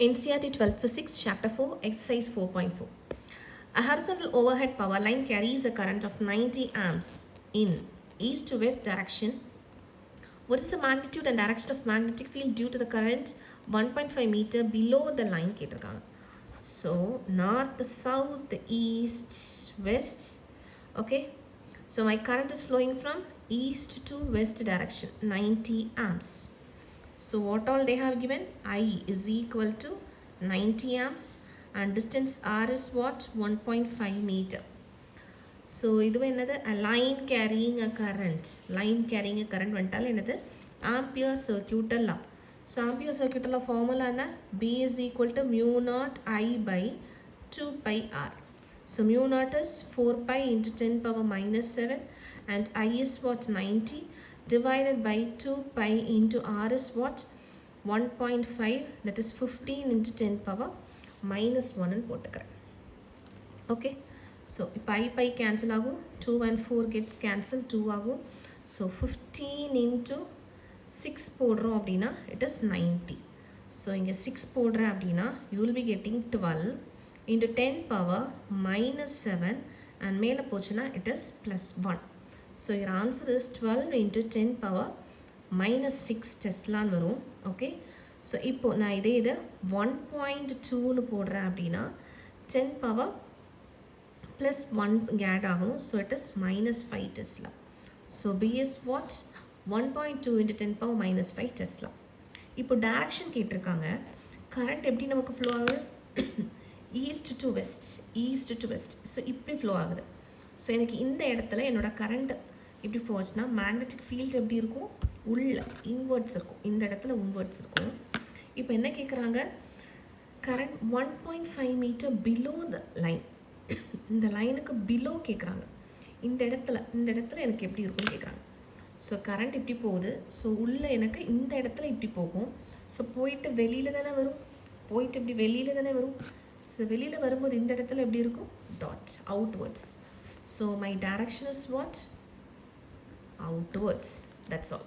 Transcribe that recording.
NCERT 12th Physics, Chapter 4, Exercise 4.4. A horizontal overhead power line carries a current of 90 amps in east to west direction. What is the magnitude and direction of magnetic field due to the current 1.5 meter below the line? So, north, south, east, west. Okay. So, my current is flowing from east to west direction, 90 amps. So what all they have given? I is equal to 90 amps and distance R is what? 1.5 meter. So இது என்னது? A line carrying a current. Line carrying a current வந்துட்டால் என்னது? Ampere circuital law. So Ampere circuital law formula என்ன? B is equal to mu naught I by 2 pi R. So mu naught is 4 pi into 10 power minus 7 and I is what? 90 divided by 2 pi into R is what? 1.5, that is 15 into 10 power minus 1 and போட்டுக்கிறேன். Okay. So pi cancel ஆகும். 2 and 4 gets cancelled. 2 ஆகும். So 15 into 6 போடுறோம் அப்படின்னா it is 90. So இங்கே 6 போடுறேன் அப்படின்னா you will be getting 12 into 10 power minus 7 and மேலே போச்சுன்னா it is plus 1. So your answer is 12 into 10 power minus 6 Tesla வரும். Okay. So இப்போ நான் இதை 1.2 போடுறேன் அப்படின்னா 10 power plus 1 இங்கே add ஆகணும். So it is minus 5 Tesla. So B is what? 1.2 into 10 power minus 5 Tesla. இப்போ direction கேட்டிருக்காங்க. Current எப்படி நமக்கு flow ஆகுது? East to west. East to west. So இப்படி flow ஆகுது. ஸோ எனக்கு இந்த இடத்துல என்னோட கரண்ட் எப்படி போச்சுன்னா மேக்னெட்டிக் ஃபீல்ட் எப்படி இருக்கும்? உள்ள இன்வெர்ட்ஸ் இருக்கும். இந்த இடத்துல இன்வெர்ட்ஸ் இருக்கும். இப்போ என்ன கேட்குறாங்க? Current 1.5 metre below the line. இந்த லைனுக்கு பிலோ கேட்குறாங்க. இந்த இடத்துல எனக்கு எப்படி இருக்கும்னு கேட்குறாங்க. ஸோ கரண்ட் இப்படி போகுது. ஸோ உள்ள எனக்கு இந்த இடத்துல இப்படி போகும். ஸோ போயிட்டு வெளியில் தானே வரும். போயிட்டு இப்படி வெளியில் தானே வரும். ஸோ வெளியில் வரும்போது இந்த இடத்துல எப்படி இருக்கும்? Dot outwards. So my direction is what? Outwards. That's all.